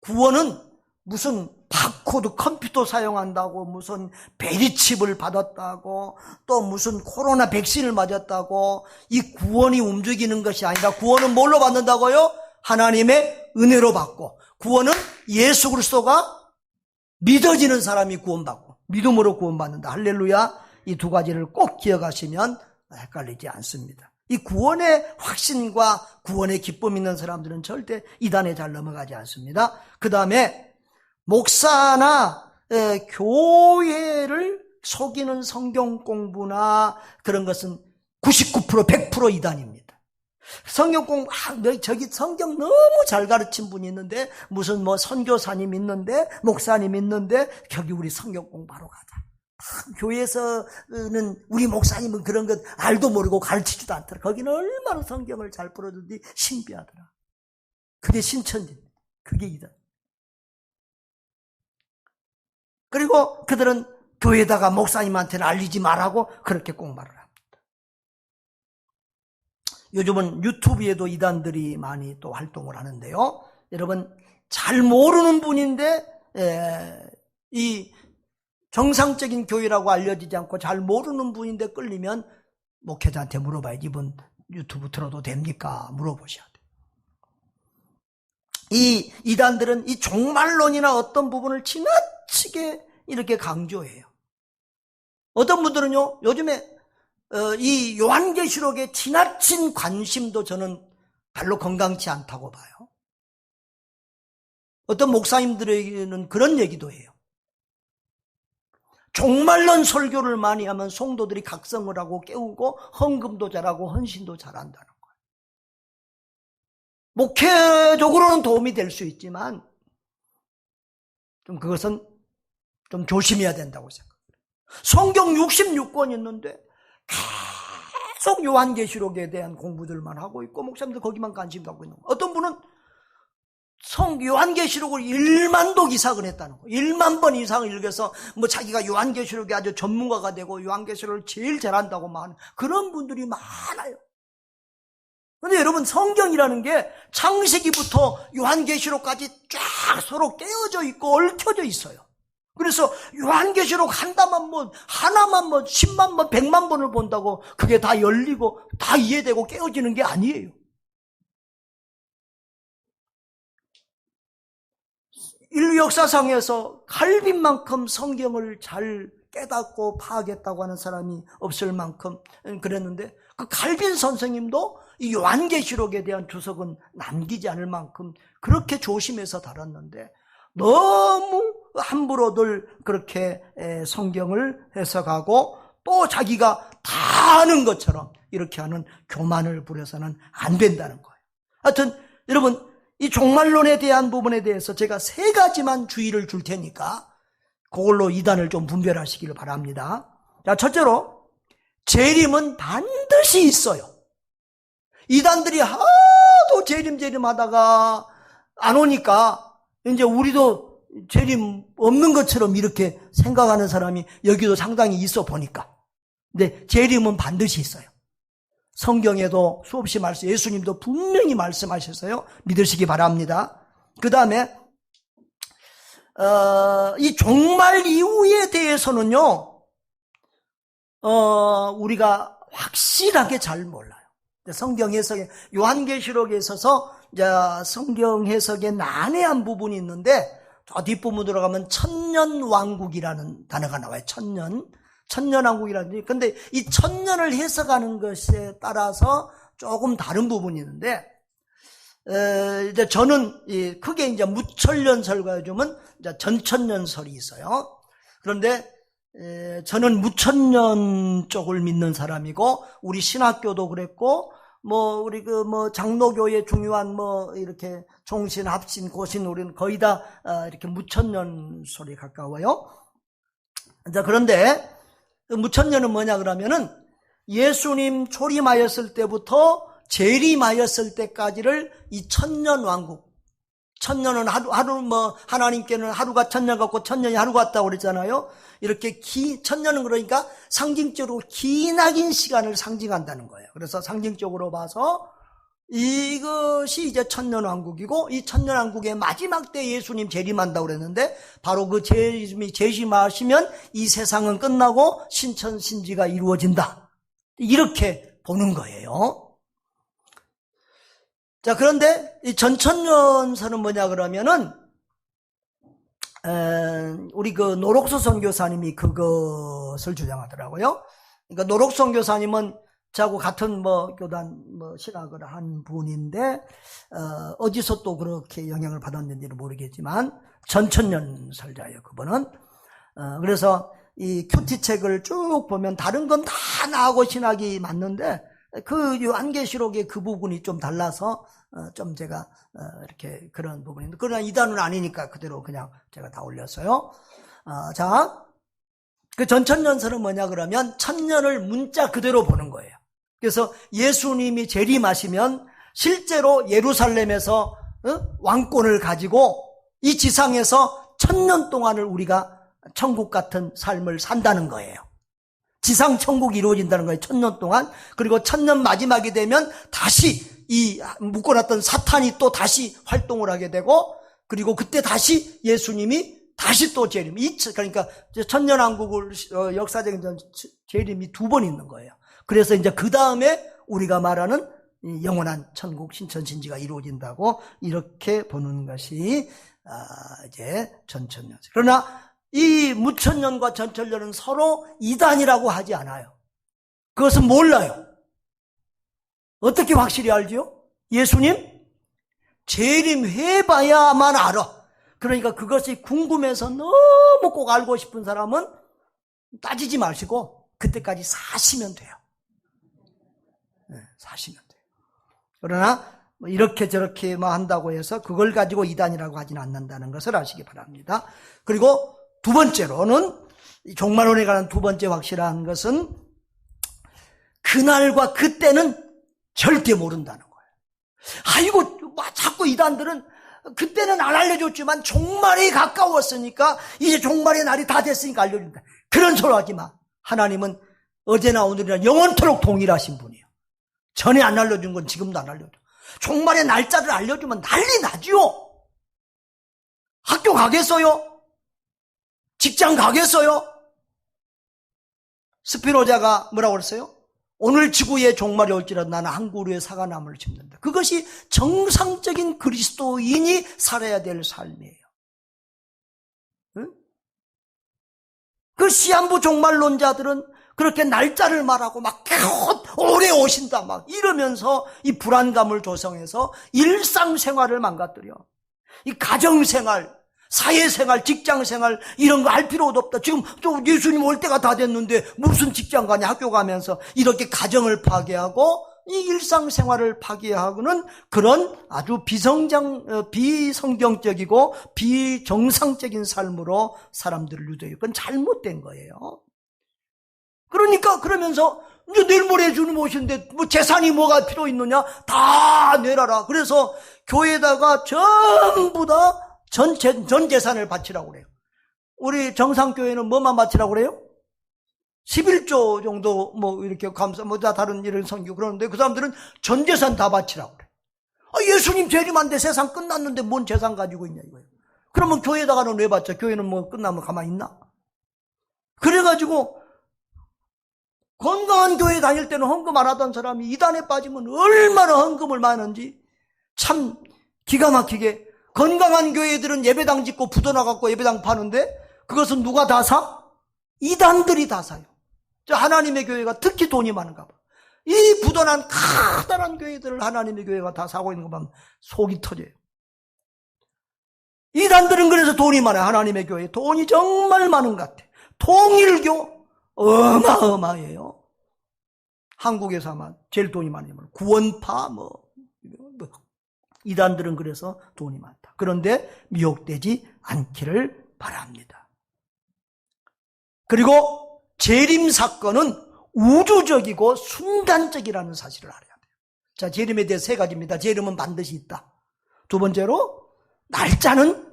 구원은 무슨 바코드 컴퓨터 사용한다고 무슨 베리칩을 받았다고 또 무슨 코로나 백신을 맞았다고 이 구원이 움직이는 것이 아니라 구원은 뭘로 받는다고요? 하나님의 은혜로 받고 구원은 예수 그리스도가 믿어지는 사람이 구원받고 믿음으로 구원받는다. 할렐루야. 이 두 가지를 꼭 기억하시면 헷갈리지 않습니다. 이 구원의 확신과 구원의 기쁨 있는 사람들은 절대 이단에 잘 넘어가지 않습니다. 그 다음에 목사나 교회를 속이는 성경 공부나 그런 것은 99% 100% 이단입니다. 성경 공부 저기 성경 너무 잘 가르친 분이 있는데 무슨 뭐 선교사님 있는데 목사님 있는데 저기 우리 성경 공부하러 가자. 교회에서는 우리 목사님은 그런 것 알도 모르고 가르치지도 않더라. 거기는 얼마나 성경을 잘 풀어주는지 신비하더라. 그게 신천지, 그게 이단. 그리고 그들은 교회에다가 목사님한테는 알리지 말라고 그렇게 꽁말을 합니다. 요즘은 유튜브에도 이단들이 많이 또 활동을 하는데요. 여러분 잘 모르는 분인데 이 정상적인 교회라고 알려지지 않고 잘 모르는 분인데 끌리면 목회자한테 물어봐야지 이분 유튜브 틀어도 됩니까? 물어보셔야 돼요. 이 이단들은 이 종말론이나 어떤 부분을 지나치게 이렇게 강조해요. 어떤 분들은요 요즘에 이 요한계시록에 지나친 관심도 저는 별로 건강치 않다고 봐요. 어떤 목사님들에게는 그런 얘기도 해요. 종말론 설교를 많이 하면 성도들이 각성을 하고 깨우고 헌금도 잘하고 헌신도 잘한다는 거예요. 목회적으로는 도움이 될 수 있지만 좀 그것은 좀 조심해야 된다고 생각해요. 성경 66권 있는데 계속 요한계시록에 대한 공부들만 하고 있고 목사님들 거기만 관심 갖고 있는 거예요. 어떤 분은 요한계시록을 1만 독 이상을 했다는 거예요. 1만 번 이상을 읽어서 뭐 자기가 요한계시록에 아주 전문가가 되고 요한계시록을 제일 잘한다고 말 그런 분들이 많아요. 그런데 여러분 성경이라는 게 창세기부터 요한계시록까지 쫙 서로 깨어져 있고 얽혀져 있어요. 그래서 요한계시록 하나만 뭐 10만 번 100만 번을 본다고 그게 다 열리고 다 이해되고 깨어지는 게 아니에요. 인류 역사상에서 칼빈만큼 성경을 잘 깨닫고 파악했다고 하는 사람이 없을 만큼 그랬는데 그 칼빈 선생님도 이 요한계시록에 대한 주석은 남기지 않을 만큼 그렇게 조심해서 다뤘는데 너무 함부로들 그렇게 성경을 해석하고 또 자기가 다 아는 것처럼 이렇게 하는 교만을 부려서는 안 된다는 거예요. 하여튼 여러분, 이 종말론에 대한 부분에 대해서 제가 3가지만 주의를 줄 테니까 그걸로 이단을 좀 분별하시기를 바랍니다. 자, 첫째로 재림은 반드시 있어요. 이단들이 하도 재림 하다가 안 오니까 이제 우리도 재림 없는 것처럼 이렇게 생각하는 사람이 여기도 상당히 있어 보니까. 근데 재림은 반드시 있어요. 성경에도 수없이 예수님도 분명히 말씀하셨어요. 믿으시기 바랍니다. 그 다음에 이 종말 이후에 대해서는요, 우리가 확실하게 잘 몰라요. 성경 해석에, 요한계시록에 있어서 성경 해석에 난해한 부분이 있는데, 저 뒷부분 들어가면 천년왕국이라는 단어가 나와요. 천년왕국이라는. 근데 이 천년을 해석하는 것에 따라서 조금 다른 부분이 있는데, 이제 저는 크게 이제 무천년설과 요즘은 이제 전천년설이 있어요. 그런데 저는 무천년 쪽을 믿는 사람이고, 우리 신학교도 그랬고, 우리 장로교의 중요한 이렇게 종신, 합신, 고신, 우리는 거의 다 이렇게 무천년설에 가까워요. 자, 그런데 무천년은 뭐냐 그러면은 예수님 초림하였을 때부터 재림하였을 때까지를 이 천년왕국, 천년은 하루 하나님께는 하루가 천년 같고 천년이 하루 같다고 그랬잖아요. 이렇게 천년은 그러니까 상징적으로 기나긴 시간을 상징한다는 거예요. 그래서 상징적으로 봐서 이것이 이제 천년왕국이고, 이 천년왕국의 마지막 때 예수님 재림한다고 그랬는데, 바로 그 재림이 재림하시면 이 세상은 끝나고 신천신지가 이루어진다, 이렇게 보는 거예요. 자, 그런데 이 전천년설은 뭐냐 그러면은 우리 노록소 선교사님이 그것을 주장하더라고요. 그러니까 노록소 선교사님은 저하고 같은 교단 신학을 한 분인데, 어디서 또 그렇게 영향을 받았는지는 모르겠지만 전천년설자예요, 그분은. 그래서 이 큐티 책을 쭉 보면 다른 건 다 나하고 신학이 맞는데, 그 요한계시록의 그 부분이 좀 달라서 좀 제가 이렇게 그런 부분인데, 그러나 이단은 아니니까 그대로 그냥 제가 다 올렸어요. 자, 그 전천년설은 뭐냐 그러면 천년을 문자 그대로 보는 거예요. 그래서 예수님이 재림하시면 실제로 예루살렘에서 왕권을 가지고 이 지상에서 천년 동안을 우리가 천국 같은 삶을 산다는 거예요. 지상 천국이 이루어진다는 거예요. 천년 동안. 그리고 천년 마지막이 되면 다시 이 묶어놨던 사탄이 또 다시 활동을 하게 되고, 그리고 그때 다시 예수님이 다시 또 재림. 그러니까 천년왕국을 역사적인 재림이 2번 있는 거예요. 그래서 이제 그 다음에 우리가 말하는 영원한 천국 신천신지가 이루어진다고 이렇게 보는 것이 이제 전천년. 그러나 이 무천년과 전천년은 서로 이단이라고 하지 않아요. 그것은 몰라요. 어떻게 확실히 알지요? 예수님 재림해봐야만 알아. 그러니까 그것이 궁금해서 너무 꼭 알고 싶은 사람은 따지지 마시고 그때까지 사시면 돼요. 사시면 돼요. 그러나 이렇게 저렇게 한다고 해서 그걸 가지고 이단이라고 하지는 않는다는 것을 아시기 바랍니다. 그리고 2번째로는 종말론에 관한 2번째 확실한 것은 그날과 그때는 절대 모른다는 거예요. 아이고, 자꾸 이단들은 그때는 안 알려줬지만 종말이 가까웠으니까 이제 종말의 날이 다 됐으니까 알려준다. 그런 소리 하지 마. 하나님은 어제나 오늘이나 영원토록 동일하신 분이에요. 전에 안 알려준 건 지금도 안 알려줘. 종말의 날짜를 알려주면 난리 나지요. 학교 가겠어요? 직장 가겠어요? 스피노자가 뭐라고 그랬어요? 오늘 지구의 종말이 올지라도 나는 한 그루의 사과나무를 심는다. 그것이 정상적인 그리스도인이 살아야 될 삶이에요. 응? 그 시한부 종말론자들은 그렇게 날짜를 말하고 막 오래 오신다 막 이러면서 이 불안감을 조성해서 일상생활을 망가뜨려. 이 가정생활, 사회생활, 직장생활 이런 거 할 필요도 없다. 지금 또 예수님 올 때가 다 됐는데 무슨 직장 가냐, 학교 가면서 이렇게 가정을 파괴하고 이 일상생활을 파괴하고는 그런 아주 비성경적이고 비정상적인 삶으로 사람들을 유도해요. 그건 잘못된 거예요. 그러니까 그러면서 이제 내일 모레 주님 오시는데 뭐 재산이 뭐가 필요 있느냐? 다 내라라. 그래서 교회에다가 전부 다 전 재산을 바치라고 그래요. 우리 정상교회는 뭐만 바치라고 그래요? 11조 정도 뭐 이렇게 감사 뭐 다른 이런 선교 그러는데 그 사람들은 전 재산 다 바치라고 그래. 예수님 재림한데 세상 끝났는데 뭔 재산 가지고 있냐 이거예요. 그러면 교회에다가는 왜 바쳐? 교회는 뭐 끝나면 가만히 있나? 그래가지고 건강한 교회 다닐 때는 헌금 안 하던 사람이 이단에 빠지면 얼마나 헌금을 많은지 참 기가 막히게. 건강한 교회들은 예배당 짓고 부도 나갖고 예배당 파는데 그것은 누가 다 사? 이단들이 다 사요. 저 하나님의 교회가 특히 돈이 많은가 봐. 이 부도난 커다란 교회들을 하나님의 교회가 다 사고 있는 거 보면 속이 터져요. 이단들은 그래서 돈이 많아요. 하나님의 교회에 돈이 정말 많은 것 같아요. 통일교 어마어마해요. 한국에서 아마 제일 돈이 많으면 구원파 이단들은 그래서 돈이 많다. 그런데 미혹되지 않기를 바랍니다. 그리고 재림 사건은 우주적이고 순간적이라는 사실을 알아야 돼요. 자, 재림에 대해 세 가지입니다. 재림은 반드시 있다. 두 번째로 날짜는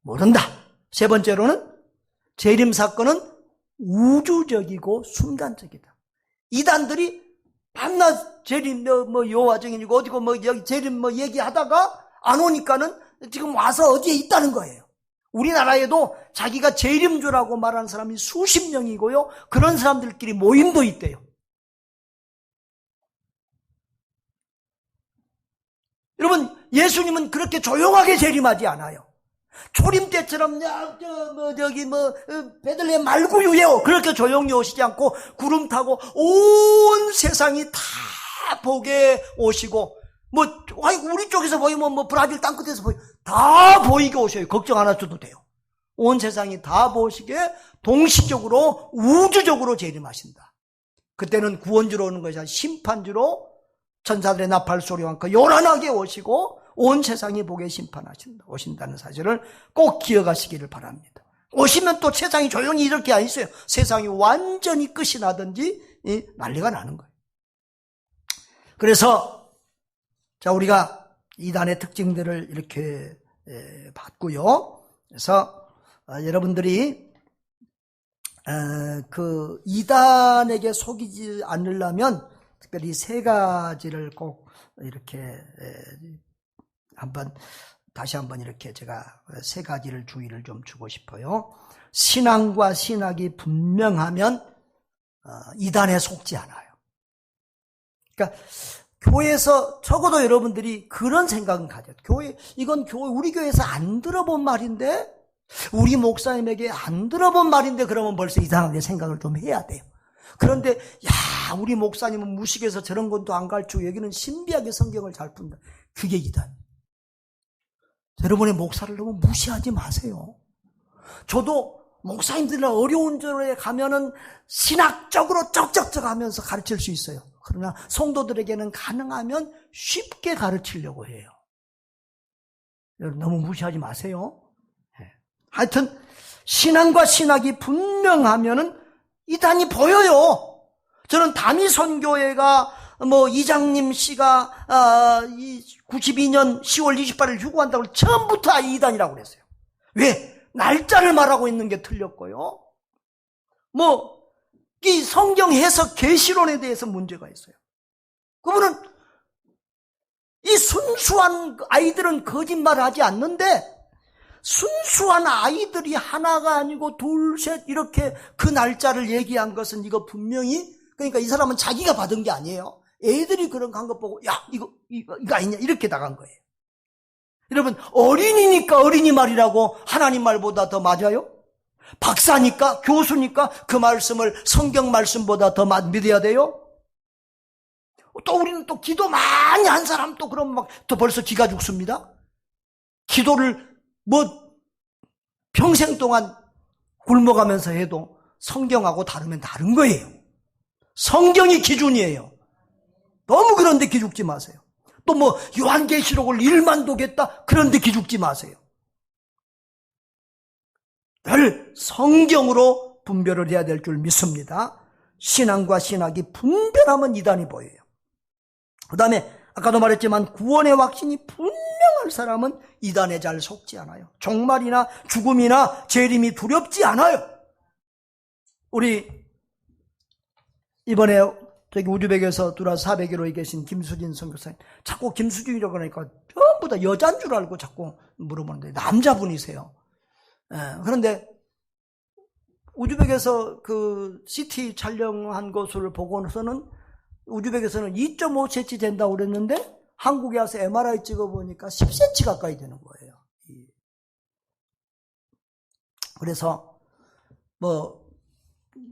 모른다. 세 번째로는 재림 사건은 우주적이고 순간적이다. 이단들이 밤낮 재림 요화정이고 어디고 여기 재림 얘기하다가 안 오니까는 지금 와서 어디에 있다는 거예요. 우리나라에도 자기가 재림주라고 말하는 사람이 수십 명이고요. 그런 사람들끼리 모임도 있대요. 여러분, 예수님은 그렇게 조용하게 재림하지 않아요. 초림 때처럼 베들레헴 말구유예요. 그렇게 조용히 오시지 않고 구름 타고 온 세상이 다 보게 오시고 우리 쪽에서 보이면 브라질 땅끝에서 다 보이게 오셔요. 걱정 안 하셔도 돼요. 온 세상이 다 보시게 동시적으로 우주적으로 재림하신다. 그때는 구원주로 오는 것이 아니라 심판주로 천사들의 나팔 소리와 함께 요란하게 오시고 온 세상이 보게 오신다는 사실을 꼭 기억하시기를 바랍니다. 오시면 또 세상이 조용히 이렇게 안 있어요. 세상이 완전히 끝이 나든지 난리가 나는 거예요. 그래서 자, 우리가 이단의 특징들을 이렇게 봤고요. 그래서 여러분들이 그 이단에게 속이지 않으려면 특별히 세 가지를 꼭 이렇게 다시 한번 이렇게 제가 세 가지를 주의를 좀 주고 싶어요. 신앙과 신학이 분명하면 이단에 속지 않아요. 그러니까 교회에서 적어도 여러분들이 그런 생각은 가져요. 이건 우리 교회에서 안 들어본 말인데, 우리 목사님에게 안 들어본 말인데, 그러면 벌써 이상하게 생각을 좀 해야 돼요. 그런데 우리 목사님은 무식해서 저런 것도 안 가르치고 여기는 신비하게 성경을 잘 푼다. 그게 이단. 여러분의 목사를 너무 무시하지 마세요. 저도 목사님들이나 어려운 절에 가면은 신학적으로 쩍쩍쩍 하면서 가르칠 수 있어요. 그러나 성도들에게는 가능하면 쉽게 가르치려고 해요. 여러분 너무 무시하지 마세요. 하여튼 신앙과 신학이 분명하면은 이단이 보여요. 저는 다미선교회가 이장님 씨가 92년 10월 28일 휴고한다고 처음부터 이단이라고 그랬어요. 왜? 날짜를 말하고 있는 게 틀렸고요. 이 성경 해석 계시론에 대해서 문제가 있어요. 그분은 이 순수한 아이들은 거짓말을 하지 않는데 순수한 아이들이 하나가 아니고 둘, 셋 이렇게 그 날짜를 얘기한 것은 이거 분명히 그러니까 이 사람은 자기가 받은 게 아니에요. 애들이 그런 거 한 거 보고 이거 아니냐 이렇게 나간 거예요. 여러분 어린이니까 어린이 말이라고 하나님 말보다 더 맞아요? 박사니까 교수니까 그 말씀을 성경 말씀보다 더 믿어야 돼요? 또 우리는 또 기도 많이 한 사람 또 그럼 또 벌써 기가 죽습니다. 기도를 평생 동안 굶어가면서 해도 성경하고 다르면 다른 거예요. 성경이 기준이에요. 너무 그런데 기죽지 마세요. 또 뭐 요한계시록을 1만 도겠다 그런데 기죽지 마세요. 늘 성경으로 분별을 해야 될 줄 믿습니다. 신앙과 신학이 분별하면 이단이 보여요. 그 다음에 아까도 말했지만 구원의 확신이 분명한 사람은 이단에 잘 속지 않아요. 종말이나 죽음이나 재림이 두렵지 않아요. 우리 이번에 저기 우즈벡에서 들어와서 400일호에 계신 김수진 선교사님, 자꾸 김수진이라고 그러니까 전부 다 여자인 줄 알고 자꾸 물어보는데 남자분이세요. 그런데 우즈벡에서 그 CT 촬영한 것을 보고서는 우즈벡에서는 2.5cm 된다고 그랬는데 한국에 와서 MRI 찍어보니까 10cm 가까이 되는 거예요. 그래서 뭐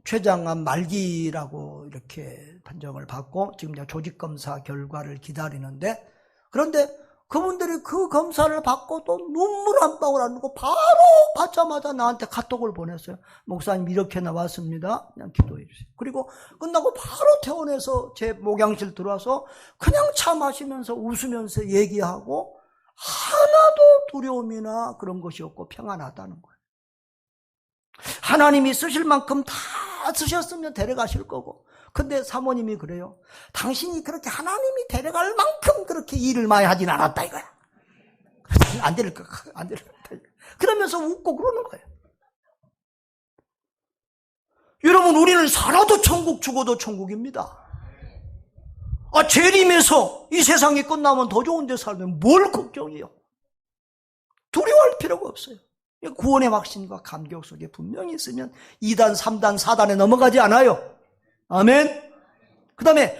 췌장암 말기라고 이렇게 판정을 받고 지금 조직검사 결과를 기다리는데, 그런데 그분들이 그 검사를 받고 또 눈물 한 방울 안 흘리고 바로 받자마자 나한테 카톡을 보냈어요. 목사님 이렇게 나왔습니다. 그냥 기도해 주세요. 그리고 끝나고 바로 퇴원해서 제 목양실 들어와서 그냥 차 마시면서 웃으면서 얘기하고 하나도 두려움이나 그런 것이 없고 평안하다는 거예요. 하나님이 쓰실 만큼 다 쓰셨으면 데려가실 거고, 근데 사모님이 그래요. 당신이 그렇게 하나님이 데려갈 만큼 그렇게 일을 많이 하진 않았다 이거야. 안 데릴 거, 안 데릴 거. 그러면서 웃고 그러는 거예요. 여러분, 우리는 살아도 천국, 죽어도 천국입니다. 재림에서 이 세상이 끝나면 더 좋은 데 살면 뭘 걱정이요? 두려워할 필요가 없어요. 구원의 확신과 감격 속에 분명히 있으면 2단, 3단, 4단에 넘어가지 않아요. 아멘. 그 다음에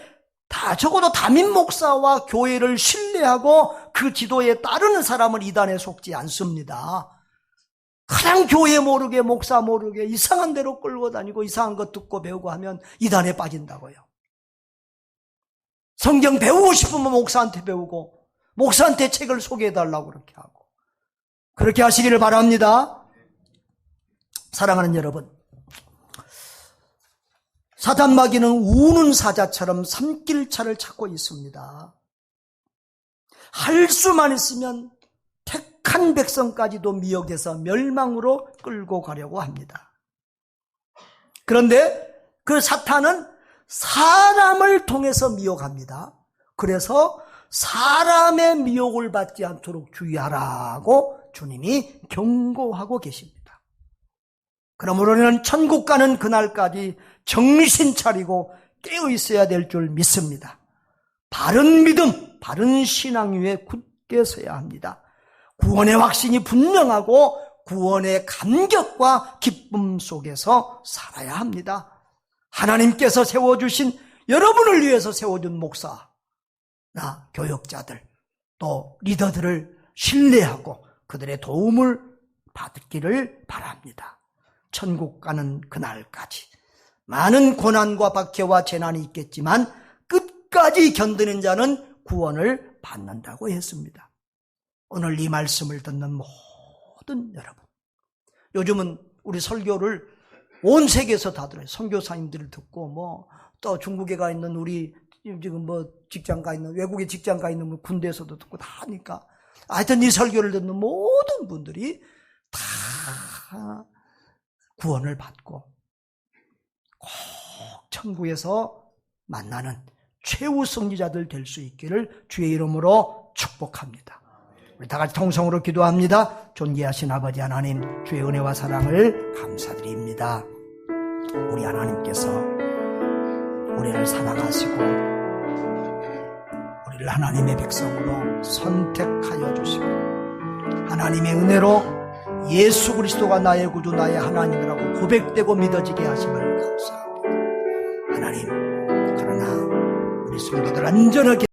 적어도 담임 목사와 교회를 신뢰하고 그 지도에 따르는 사람은 2단에 속지 않습니다. 그냥 교회 모르게 목사 모르게 이상한 데로 끌고 다니고 이상한 것 듣고 배우고 하면 2단에 빠진다고요. 성경 배우고 싶으면 목사한테 배우고 목사한테 책을 소개해달라고 그렇게 하고 그렇게 하시기를 바랍니다. 사랑하는 여러분, 사단 마귀는 우는 사자처럼 삼킬차를 찾고 있습니다. 할 수만 있으면 택한 백성까지도 미혹해서 멸망으로 끌고 가려고 합니다. 그런데 그 사탄은 사람을 통해서 미혹합니다. 그래서 사람의 미혹을 받지 않도록 주의하라고 주님이 경고하고 계십니다. 그러므로 우리는 천국 가는 그날까지 정신 차리고 깨어 있어야 될 줄 믿습니다. 바른 믿음, 바른 신앙 위에 굳게 서야 합니다. 구원의 확신이 분명하고 구원의 감격과 기쁨 속에서 살아야 합니다. 하나님께서 세워주신, 여러분을 위해서 세워준 목사나 교역자들, 또 리더들을 신뢰하고 그들의 도움을 받기를 바랍니다. 천국 가는 그날까지 많은 고난과 박해와 재난이 있겠지만 끝까지 견디는 자는 구원을 받는다고 했습니다. 오늘 이 말씀을 듣는 모든 여러분, 요즘은 우리 설교를 온 세계에서 다 들어요. 선교사님들을 듣고 또 중국에 가 있는 우리 지금 직장 가 있는, 외국에 직장 가 있는 군대에서도 듣고 다 하니까 하여튼 이 설교를 듣는 모든 분들이 다 구원을 받고 꼭 천국에서 만나는 최후 승리자들 될 수 있기를 주의 이름으로 축복합니다. 우리 다 같이 통성으로 기도합니다. 존귀하신 아버지 하나님, 주의 은혜와 사랑을 감사드립니다. 우리 하나님께서 우리를 사랑하시고 우리를 하나님의 백성으로 선택하여 주시고 하나님의 은혜로 예수 그리스도가 나의 구주 나의 하나님이라고 고백되고 믿어지게 하심을 감사합니다. 하나님, 그러나 우리 성도들 안전하게